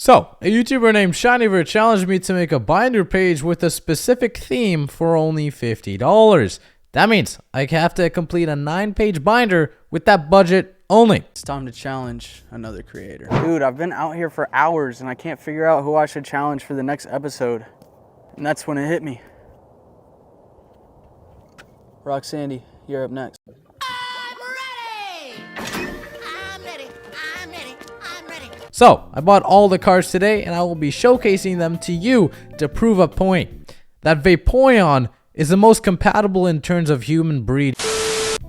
So, a YouTuber named Shinyver challenged me to make a binder page with a specific theme for only $50. That means I have to complete a 9-page binder with that budget only. It's time to challenge another creator. Dude, I've been out here for hours and I can't figure out who I should challenge for the next episode. And that's when it hit me. Roxandy, you're up next. So, I bought all the cards today and I will be showcasing them to you to prove a point. That Vaporeon is the most compatible in terms of human breed.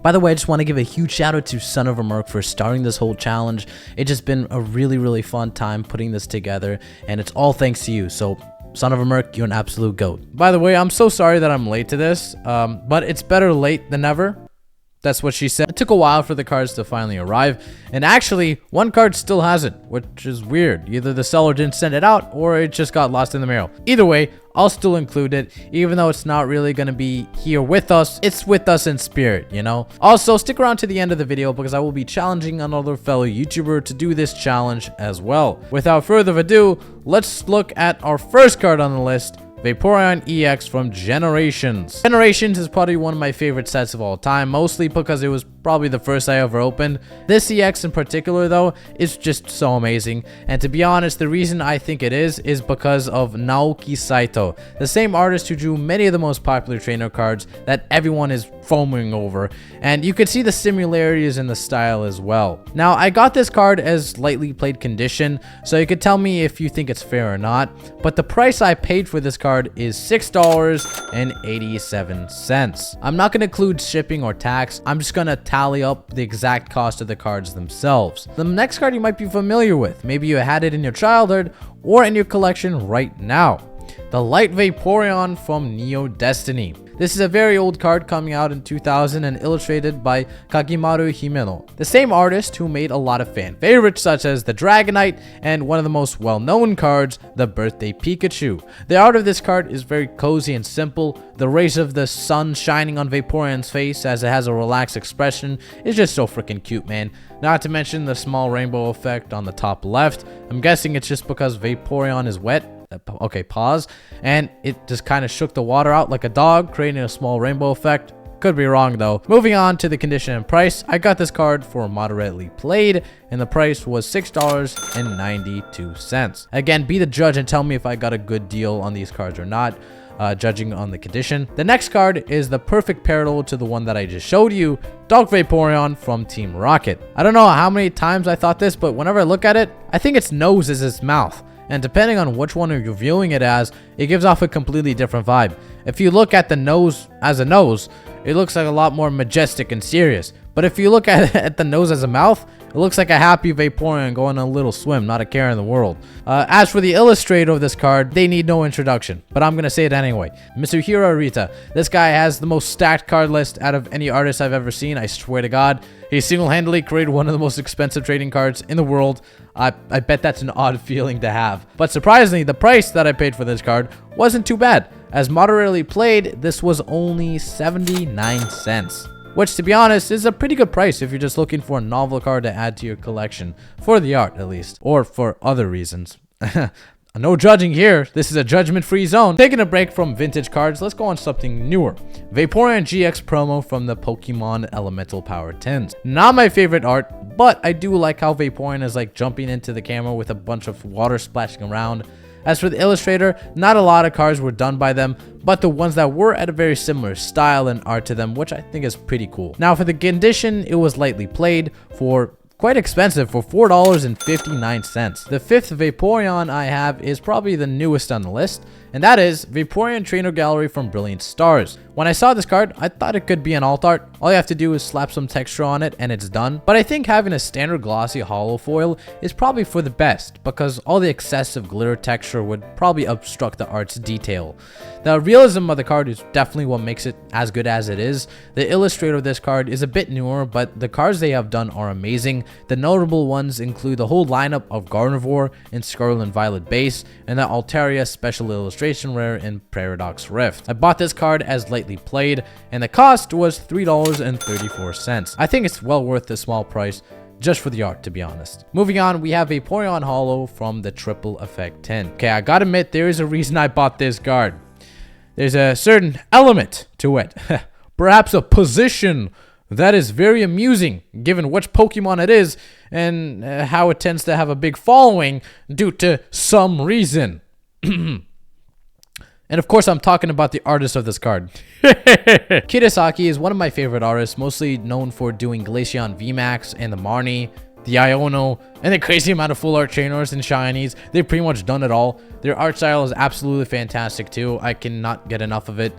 By the way, I just want to give a huge shout out to Son of a Merc for starting this whole challenge. It's just been a really fun time putting this together, and it's all thanks to you. So, Son of a Merc, you're an absolute goat. By the way, I'm so sorry that I'm late to this, but it's better late than never. That's what she said. It took a while for the cards to finally arrive, and actually, one card still hasn't, which is weird. Either the seller didn't send it out, or it just got lost in the mail. Either way, I'll still include it, even though it's not really going to be here with us. It's with us in spirit, you know? Also, stick around to the end of the video because I will be challenging another fellow YouTuber to do this challenge as well. Without further ado, let's look at our first card on the list, Vaporeon EX from Generations. Generations is probably one of my favorite sets of all time, mostly because it was probably the first I ever opened. This EX in particular though is just so amazing, and to be honest, the reason I think it is because of Naoki Saito, the same artist who drew many of the most popular trainer cards that everyone is foaming over, and you could see the similarities in the style as well. Now, I got this card as lightly played condition, so you could tell me if you think it's fair or not, but the price I paid for this card is $6.87. I'm not going to include shipping or tax. I'm just going to tally up the exact cost of the cards themselves. The next card you might be familiar with. Maybe you had it in your childhood or in your collection right now. The Light Vaporeon from Neo Destiny. This is a very old card coming out in 2000 and illustrated by Kagimaru Himeno, the same artist who made a lot of fan favorites such as the Dragonite and one of the most well-known cards, the Birthday Pikachu. The art of this card is very cozy and simple. The rays of the sun shining on Vaporeon's face as it has a relaxed expression is just so freaking cute, man. Not to mention the small rainbow effect on the top left. I'm guessing it's just because Vaporeon is wet. Okay, pause. And it just kind of shook the water out like a dog, creating a small rainbow effect. Could be wrong though. Moving on to the condition and price, I got this card for moderately played, and the price was $6.92. Again, be the judge and tell me if I got a good deal on these cards or not, judging on the condition. The next card is the perfect parallel to the one that I just showed you, Dark Vaporeon from Team Rocket. I don't know how many times I thought this, but whenever I look at it, I think its nose is its mouth. And depending on which one you're viewing it as, it gives off a completely different vibe. If you look at the nose as a nose, it looks like a lot more majestic and serious. But if you look at the nose as a mouth, it looks like a happy Vaporeon going on a little swim, not a care in the world. As for the illustrator of this card, they need no introduction, but I'm gonna say it anyway. Mitsuhiro Arita. This guy has the most stacked card list out of any artist I've ever seen, I swear to God. He single-handedly created one of the most expensive trading cards in the world. I bet that's an odd feeling to have. But surprisingly, the price that I paid for this card wasn't too bad. As moderately played, this was only 79 cents. Which, to be honest, is a pretty good price if you're just looking for a novel card to add to your collection. For the art, at least. Or for other reasons. No judging here. This is a judgment-free zone. Taking a break from vintage cards, let's go on something newer. Vaporeon GX promo from the Pokemon Elemental Power 10s. Not my favorite art, but I do like how Vaporeon is like jumping into the camera with a bunch of water splashing around. As for the illustrator, not a lot of cards were done by them, but the ones that were had a very similar style and art to them, which I think is pretty cool. Now for the condition, it was lightly played for quite expensive for $4.59. The fifth Vaporeon I have is probably the newest on the list, and that is Vaporeon Trainer Gallery from Brilliant Stars. When I saw this card, I thought it could be an alt art. All you have to do is slap some texture on it and it's done. But I think having a standard glossy hollow foil is probably for the best, because all the excessive glitter texture would probably obstruct the art's detail. The realism of the card is definitely what makes it as good as it is. The illustrator of this card is a bit newer, but the cards they have done are amazing. The notable ones include the whole lineup of Gardevoir in Scarlet and Violet base, and the Altaria special illustration rare in Paradox Rift. I bought this card as lightly played, and the cost was $3.34. I think it's well worth the small price. just for the art, to be honest. Moving on, we have Vaporeon Holo from the Triple Effect 10. Okay, I gotta admit, there is a reason I bought this card. There's a certain element to it. Perhaps a position that is very amusing, given which Pokemon it is, and how it tends to have a big following due to some reason. And of course, I'm talking about the artist of this card. Kidasaki is one of my favorite artists, mostly known for doing Glaceon VMAX and the Marnie, the Iono, and the crazy amount of full art trainers and shinies. They've pretty much done it all. Their art style is absolutely fantastic too. I cannot get enough of it.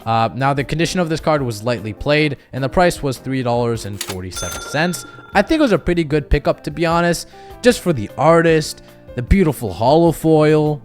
Now, the condition of this card was lightly played, and the price was $3.47. I think it was a pretty good pickup, to be honest, just for the artist, the beautiful holofoil,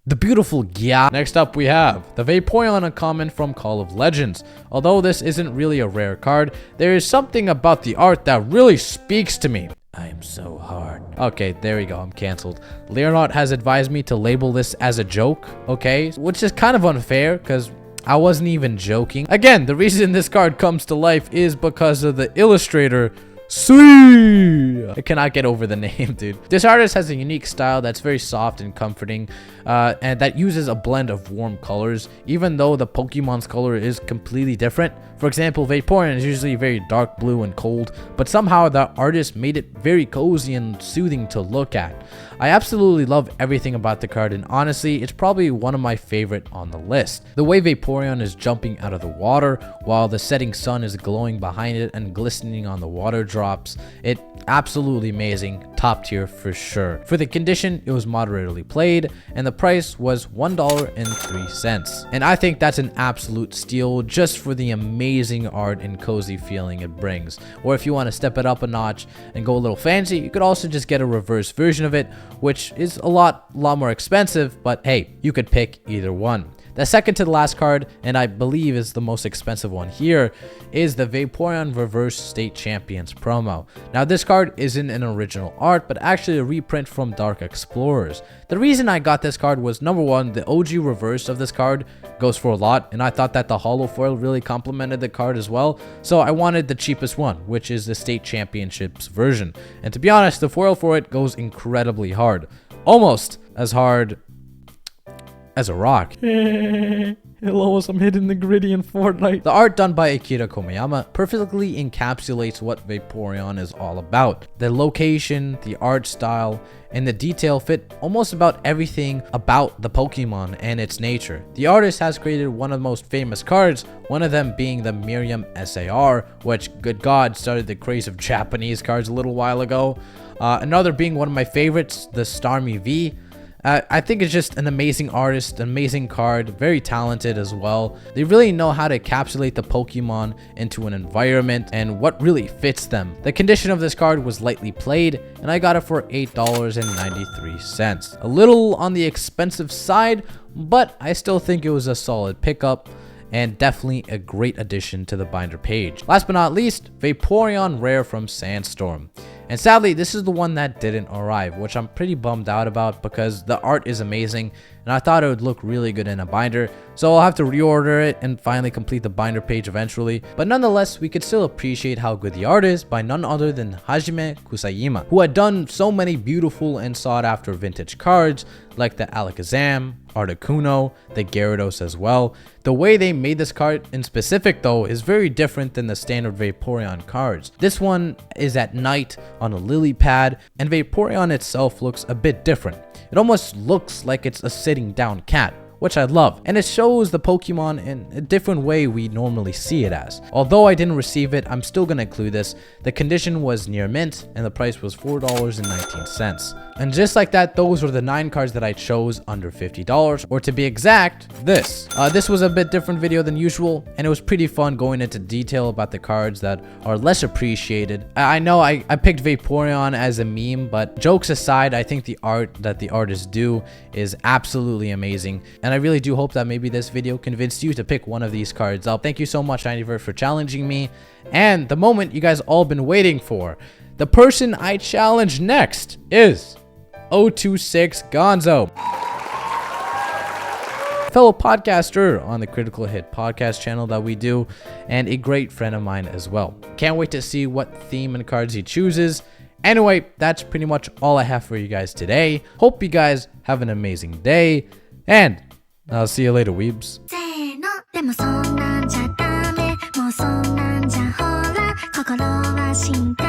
the beautiful Gya. Next up, we have the Vaporeon Uncommon from Call of Legends. Although this isn't really a rare card, there is something about the art that really speaks to me. I am so hard. Okay, there we go. I'm canceled. Leonard has advised me to label this as a joke, okay? Which is kind of unfair, because I wasn't even joking. Again, the reason this card comes to life is because of the illustrator, Sui. I cannot get over the name, dude. This artist has a unique style that's very soft and comforting, and that uses a blend of warm colors, even though the Pokemon's color is completely different. For example, Vaporeon is usually very dark blue and cold, but somehow the artist made it very cozy and soothing to look at. I absolutely love everything about the card, and honestly, it's probably one of my favorite on the list. The way Vaporeon is jumping out of the water while the setting sun is glowing behind it and glistening on the water drops, it absolutely amazing, top tier for sure. For the condition, it was moderately played, and the price was $1.03. And I think that's an absolute steal just for the amazing art and cozy feeling it brings. Or if you want to step it up a notch and go a little fancy, you could also just get a reverse version of it, which is a lot more expensive, but hey, you could pick either one. The second to the last card, and I believe is the most expensive one here, is the Vaporeon Reverse State Champions promo. Now, this card isn't an original art, but actually a reprint from Dark Explorers. The reason I got this card was, number one, the OG reverse of this card goes for a lot, and I thought that the holofoil really complemented the card as well, so I wanted the cheapest one, which is the State Championships version. And to be honest, the foil for it goes incredibly hard. Almost as hard as a rock. Hello, I'm hitting the gritty in Fortnite. The art done by Akira Komayama perfectly encapsulates what Vaporeon is all about. The location, the art style, and the detail fit almost about everything about the Pokemon and its nature. The artist has created one of the most famous cards, one of them being the Miriam SAR, which, good God, started the craze of Japanese cards a little while ago. Another being one of my favorites, the Starmie V. I think it's just an amazing artist, an amazing card, very talented as well. They really know how to encapsulate the Pokemon into an environment and what really fits them. The condition of this card was lightly played, and I got it for $8.93. A little on the expensive side, but I still think it was a solid pickup and definitely a great addition to the binder page. Last but not least, Vaporeon Rare from Sandstorm. And sadly, this is the one that didn't arrive, which I'm pretty bummed out about because the art is amazing and I thought it would look really good in a binder. So I'll have to reorder it and finally complete the binder page eventually. But nonetheless, we could still appreciate how good the art is by none other than Hajime Kusayama, who had done so many beautiful and sought after vintage cards like the Alakazam, Articuno, the Gyarados as well. The way they made this card in specific though is very different than the standard Vaporeon cards. This one is at night on a lily pad, and Vaporeon itself looks a bit different. It almost looks like it's a sitting down cat, which I love, and it shows the Pokemon in a different way we normally see it as. Although I didn't receive it, I'm still gonna include this. The condition was near mint and the price was $4.19. And just like that, those were the 9 cards that I chose under $50, or to be exact, this. This was a bit different video than usual, and it was pretty fun going into detail about the cards that are less appreciated. I know I picked Vaporeon as a meme, but jokes aside, I think the art that the artists do is absolutely amazing. And I really do hope that maybe this video convinced you to pick one of these cards up. Thank you so much, Ninetyverse, for challenging me. And the moment you guys all been waiting for. The person I challenge next is 026 Gonzo. fellow podcaster on the Critical Hit podcast channel that we do, and a great friend of mine as well. Can't wait to see what theme and cards he chooses. Anyway, that's pretty much all I have for you guys today. Hope you guys have an amazing day, and I'll see you later, weebs. でもそんなんじゃダメもうそんなんじゃほら心は進化